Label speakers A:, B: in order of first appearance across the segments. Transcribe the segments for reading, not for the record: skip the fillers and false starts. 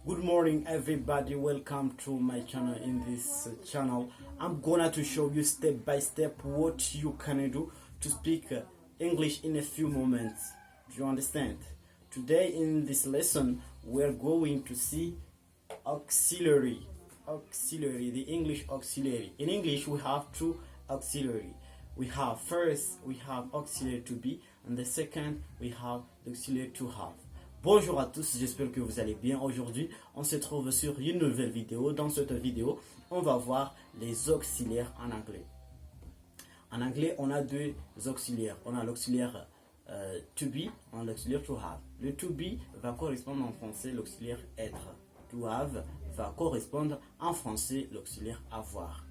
A: Good morning, everybody. Welcome to my channel. In this channel, I'm gonna to show you step by step what you can do to speak English in a few moments. Do you understand? Today in this lesson, we're going to see auxiliary. Auxiliary, the English auxiliary. In English, we have two auxiliary. We have auxiliary to be, and the second we have the auxiliary to have. Bonjour à tous, j'espère que vous allez bien. Aujourd'hui, on se trouve sur une nouvelle vidéo. Dans cette vidéo, on va voir les auxiliaires en anglais. En anglais, on a deux auxiliaires. On a l'auxiliaire to be, on a l'auxiliaire to have. Le to be va correspondre en français l'auxiliaire être. To have va correspondre en français l'auxiliaire avoir.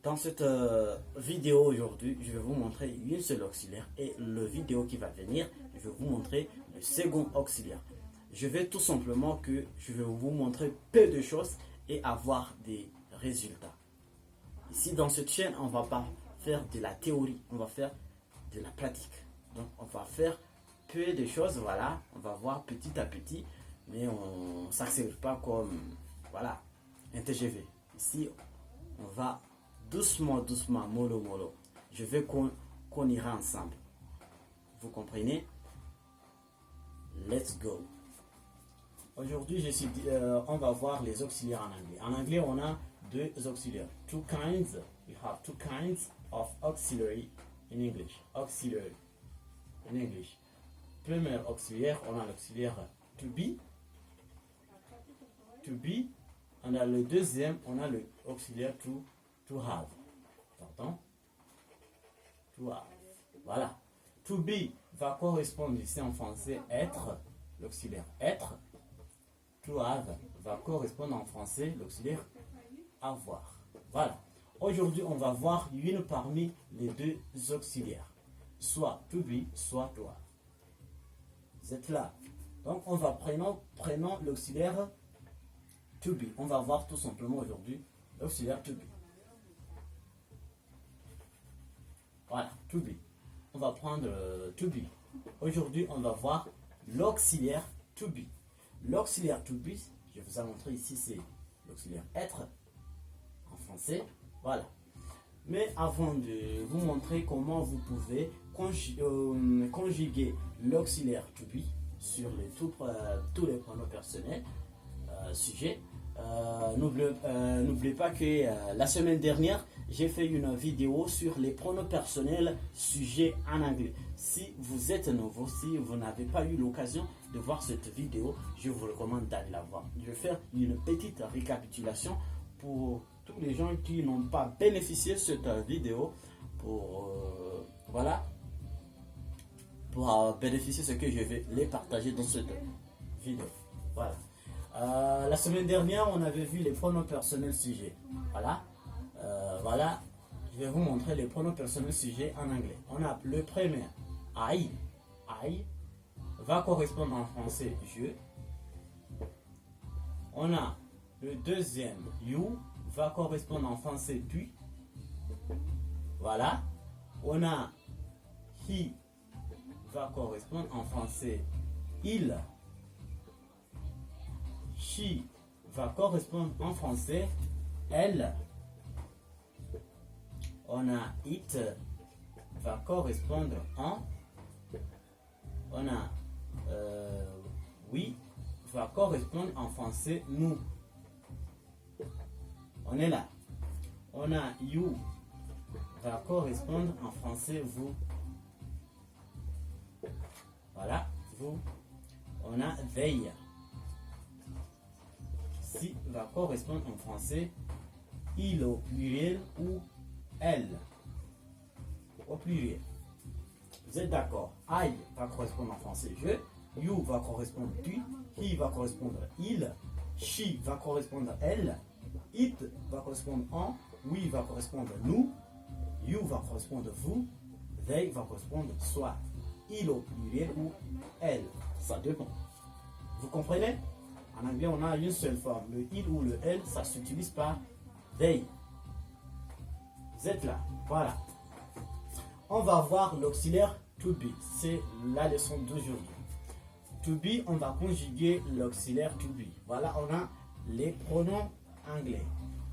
A: Dans cette vidéo aujourd'hui, je vais vous montrer une seule auxiliaire et le vidéo qui va venir, je vais vous montrer le second auxiliaire. Je vais tout simplement vous montrer peu de choses et avoir des résultats. Ici dans cette chaîne, on ne va pas faire de la théorie, on va faire de la pratique. Donc on va faire peu de choses, voilà, on va voir petit à petit, mais on ne s'accélère pas comme voilà, un TGV. Ici, on va doucement, mollo. Je veux qu'on ira ensemble. Vous comprenez? Let's go. Aujourd'hui, on va voir les auxiliaires en anglais. En anglais, on a deux auxiliaires. We have two kinds of auxiliary in English. Auxiliary in English. Premier auxiliaire, on a l'auxiliaire to be. To be. On a le deuxième, on a l'auxiliaire to have. Pardon? To have. Voilà. To be va correspondre ici en français être, l'auxiliaire être. To have va correspondre en français l'auxiliaire avoir. Voilà. Aujourd'hui, on va voir une parmi les deux auxiliaires. Soit to be, soit to have. Vous êtes là. Donc, on va prenons l'auxiliaire to be. On va voir tout simplement aujourd'hui l'auxiliaire to be. Voilà, to be. On va prendre to be. Aujourd'hui, on va voir l'auxiliaire to be. L'auxiliaire to be, je vous ai montré ici, c'est l'auxiliaire être en français. Voilà. Mais avant de vous montrer comment vous pouvez conjuguer l'auxiliaire to be sur tous les pronoms personnels, sujets, n'oubliez pas que la semaine dernière, j'ai fait une vidéo sur les pronoms personnels sujets en anglais. Si vous êtes nouveau, si vous n'avez pas eu l'occasion de voir cette vidéo, je vous recommande d'aller la voir. Je vais faire une petite récapitulation pour tous les gens qui n'ont pas bénéficié de cette vidéo pour bénéficier de ce que je vais les partager dans cette vidéo. Voilà. La semaine dernière, on avait vu les pronoms personnels sujets. Voilà. Voilà. Je vais vous montrer les pronoms personnels sujets en anglais. On a le premier, I. I va correspondre en français je. On a le deuxième, you, va correspondre en français tu. Voilà. On a he, va correspondre en français il. She va correspondre en français elle. On a it va correspondre en. On a we va correspondre en français nous. On est là. On a you va correspondre en français vous. Voilà, vous. On a they. Si va correspondre en français il au pluriel ou elle au pluriel. Vous êtes d'accord? I va correspondre en français je, you va correspondre tu, he va correspondre il, she va correspondre elle, it va correspondre en, we va correspondre nous, you va correspondre vous, they va correspondre soit. Il au pluriel ou elle, ça dépend. Vous comprenez? En anglais, on a une seule forme. Le il ou le elle, ça s'utilise par they. Vous êtes là. Voilà. On va voir l'auxiliaire to be. C'est la leçon d'aujourd'hui. To be, on va conjuguer l'auxiliaire to be. Voilà, on a les pronoms anglais.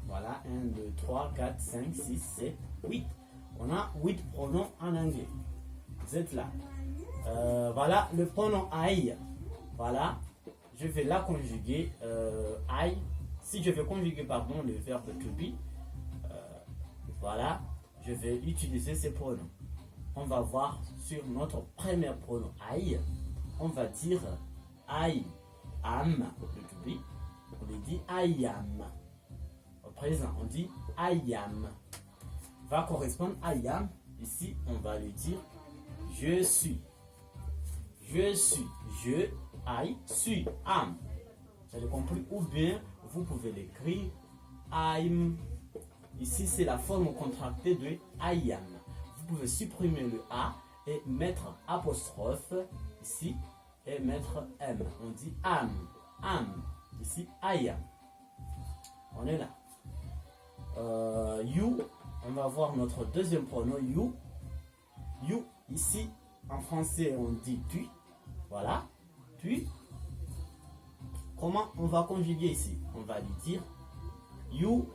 A: Voilà, 1, 2, 3, 4, 5, 6, 7, 8. On a 8 pronoms en anglais. Vous êtes là. Voilà, le pronom I. Voilà, je vais la conjuguer. I. Si je veux conjuguer, pardon, le verbe to be, voilà, je vais utiliser ces pronoms. On va voir sur notre premier pronom I. On va dire I am, le to be. On lui dit I am. Au présent, on dit I am. Va correspondre I am. Ici, on va lui dire je suis. Je suis. Je, I, suis, am. Vous avez compris? Ou bien, vous pouvez l'écrire I'm. Ici, c'est la forme contractée de I am. Vous pouvez supprimer le A et mettre apostrophe ici et mettre M. On dit am. Am. Ici, I am. On est là. You. On va voir notre deuxième pronom you. You. Ici, en français, on dit tu. Voilà. Tu. Comment on va conjuguer ici? On va lui dire you.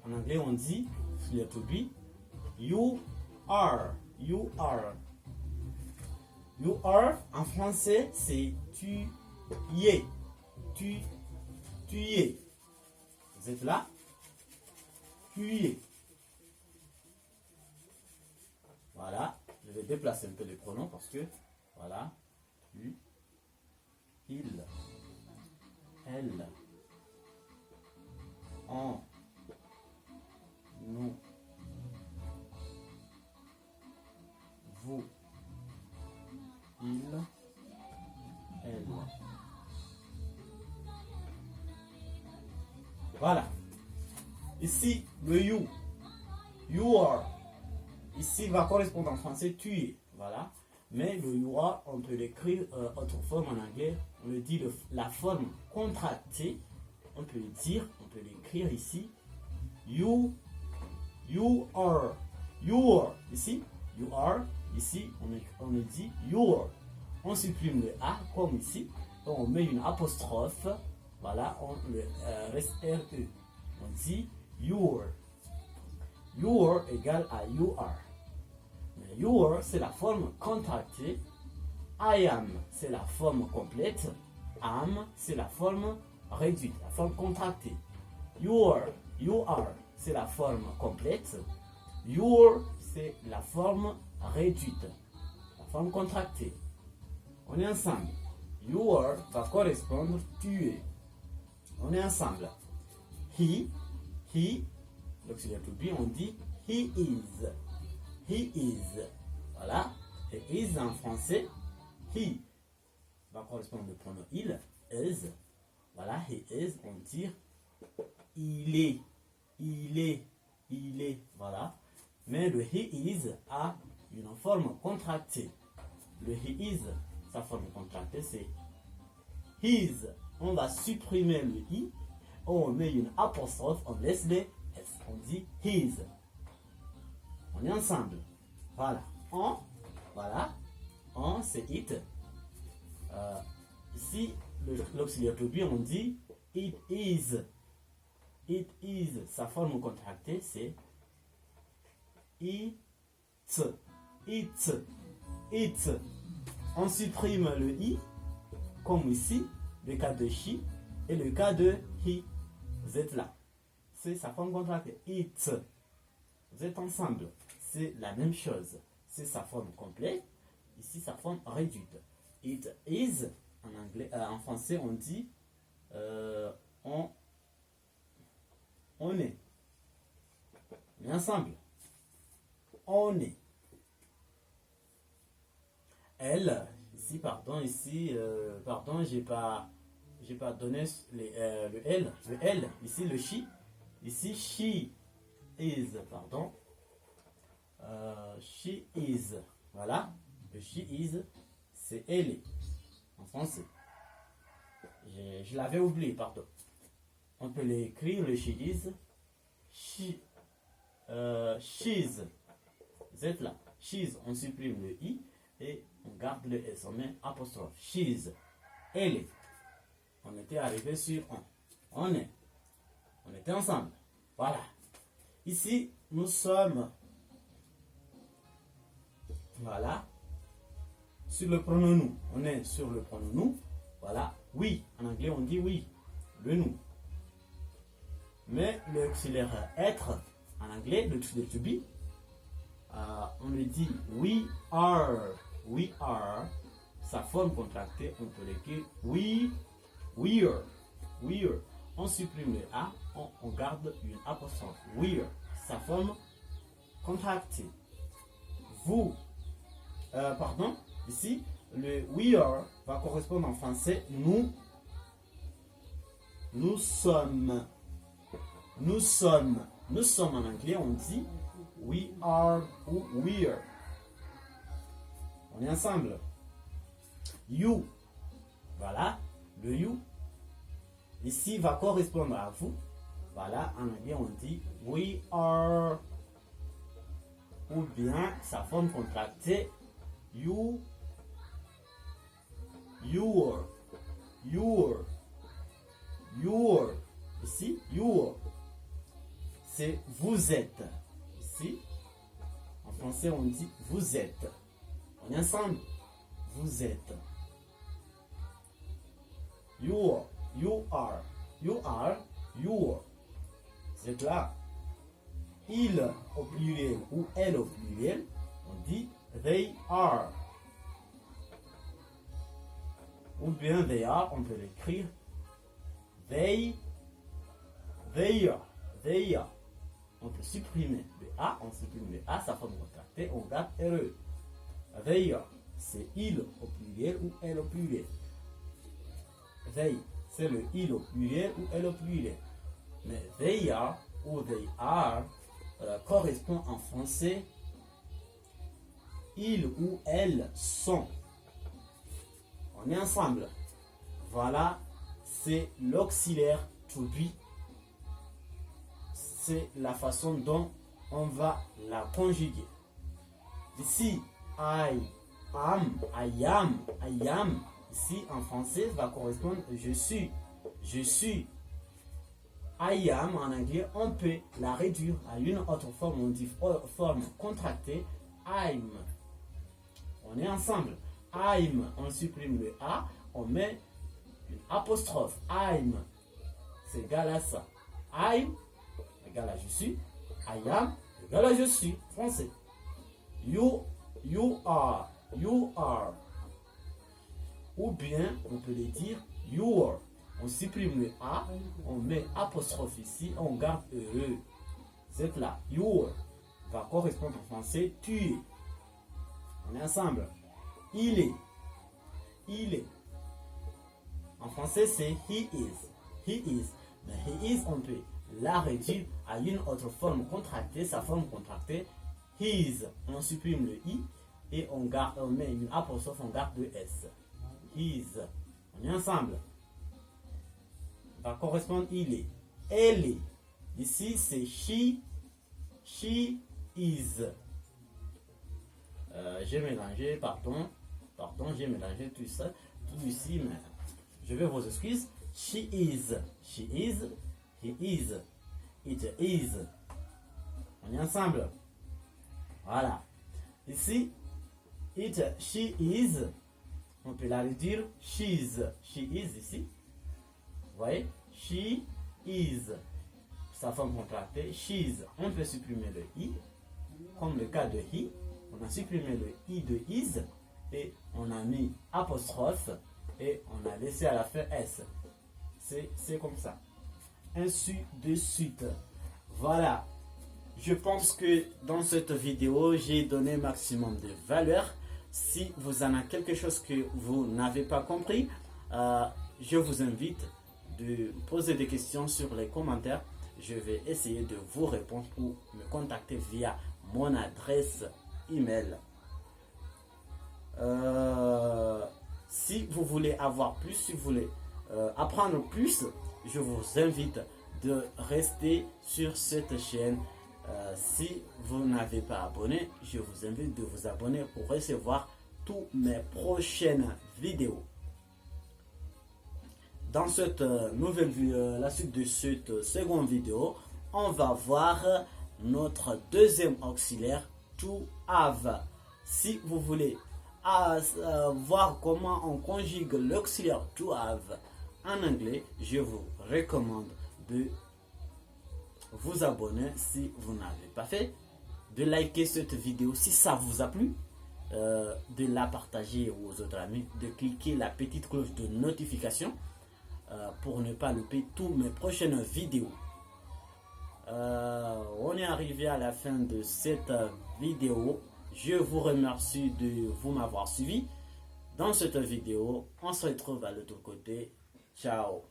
A: En anglais, on dit le to be. You are. You are. You are, en français, c'est tu y es. Tu y es. Vous êtes là? Tu y es. Voilà. Je vais déplacer un peu les pronoms parce que, voilà. Tu, il, elle, on, nous, vous, il, elle. Voilà. Ici, le you. You are. Ici va correspondre en français tu es. Voilà. Mais le you are, on peut l'écrire autre forme en anglais. On le dit la forme contractée. On peut le dire, on peut l'écrire ici. You are. You are. Ici, you are. Ici, on le dit you are. On supprime le A comme ici. On met une apostrophe. Voilà, on le reste RE. On dit you are. You are égale à you are. Mais you are, c'est la forme contractée. I am, c'est la forme complète. Am, c'est la forme réduite, la forme contractée. You are, c'est la forme complète. Your, c'est la forme réduite, la forme contractée. On est ensemble. You are va correspondre tu es. On est ensemble. He, l'auxiliaire to be, on dit he is. He is. Voilà. Et is en français, he va correspondre au pronom il, is. Voilà, he is, on dit il est. Il est. Voilà. Mais le he is a une forme contractée. Le he is, sa forme contractée, c'est his. On va supprimer le i, on met une apostrophe, on laisse les s. On dit his. On est ensemble. Voilà. Voilà. On, c'est it. Ici, l'auxiliaire to be, on dit it is. It is. Sa forme contractée, c'est it. It. On supprime le i, comme ici, le cas de she et le cas de he. Vous êtes là. C'est sa forme contractée. It. Vous êtes ensemble. C'est la même chose. C'est sa forme complète. Ici, sa forme réduite. It is. En anglais, en français, on dit on est. On est ensemble. On est. Elle. Ici, pardon, j'ai pas donné le elle. Le elle. Ici, le she. Ici, she is. Pardon. She is. Voilà. Le she is, c'est elle est. En français. Je l'avais oublié, pardon. On peut l'écrire, le she is. She's. Vous êtes là. She's, on supprime le i et on garde le S, on met apostrophe. She's, elle est. On était arrivé sur on est. On était ensemble. Voilà. Ici, nous sommes. Voilà. Sur le pronom nous. On est sur le pronom nous. Voilà. Oui. En anglais, on dit oui. Le nous. Mais l'auxiliaire être, en anglais, le to be, on le dit we are. We are. Sa forme contractée, on peut l'écrire we're. We're. On supprime le A, on garde une apostrophe. We're. Sa forme contractée. Vous. Ici, le we are va correspondre en français nous. Nous sommes. Nous sommes. Nous sommes en anglais, on dit we are ou we're. On est ensemble. You. Voilà, le you. Ici va correspondre à vous. Voilà, en anglais, on dit we are. Ou bien sa forme contractée you. You're. Ici, you're. C'est vous êtes. Ici, en français, on dit vous êtes. On est ensemble. Vous êtes. You are. C'est là. Il au pluriel ou elle au pluriel, on dit they are. Ou bien they are, on peut l'écrire they are. On peut supprimer le A, on supprime le A, sa forme contractée, on garde RE. They are, c'est il au pluriel ou elle au pluriel. They, c'est le il au pluriel ou elle au pluriel. Mais they are ou they are correspond en français ils ou elles sont. On est ensemble. Voilà, c'est l'auxiliaire to be. C'est la façon dont on va la conjuguer. Ici, I am. Ici, en français, va correspondre je suis. I am, en anglais, on peut la réduire à une autre forme, on dit forme contractée, I'm. On est ensemble. I'm, on supprime le A, on met une apostrophe. I'm, c'est égal à ça. I'm, égal à je suis. I am, égal à je suis. Français. You are. Ou bien, on peut les dire your. On supprime le A, on met apostrophe ici, on garde E. C'est là. Your va correspondre en français tu es. On est ensemble. Il est. En français, c'est he is. Mais he is, on peut la réduire à une autre forme contractée. Sa forme contractée, his. On supprime le I et on met une apostrophe, on garde le S. His. On est ensemble. Va correspondre il est. Elle est. Ici, c'est she is. J'ai mélangé, pardon, j'ai mélangé tout ça, tout ici, mais je vais vous excuser. She is, he is, it is. On est ensemble. Voilà. Ici, she is, on peut la réduire, she is ici. Vous voyez, she is, sa forme contractée, she's, on peut supprimer le i, comme le cas de he. On a supprimé le i de is et on a mis apostrophe et on a laissé à la fin s. C'est comme ça. Ainsi de suite. Voilà. Je pense que dans cette vidéo, j'ai donné maximum de valeur. Si vous en avez quelque chose que vous n'avez pas compris, je vous invite de poser des questions sur les commentaires. Je vais essayer de vous répondre ou me contacter via mon adresse email. Si vous voulez avoir plus, si vous voulez apprendre plus, je vous invite de rester sur cette chaîne. Si vous n'avez pas abonné, je vous invite de vous abonner pour recevoir toutes mes prochaines vidéos. Dans cette la suite de cette seconde vidéo, on va voir notre deuxième auxiliaire to have. Si vous voulez voir comment on conjugue l'auxiliaire to have en anglais, je vous recommande de vous abonner si vous n'avez pas fait, de liker cette vidéo si ça vous a plu, de la partager aux autres amis, de cliquer la petite cloche de notification pour ne pas louper toutes mes prochaines vidéos. On est arrivé à la fin de cette vidéo. Je vous remercie de m'avoir suivi. Dans cette vidéo, on se retrouve à l'autre côté. Ciao.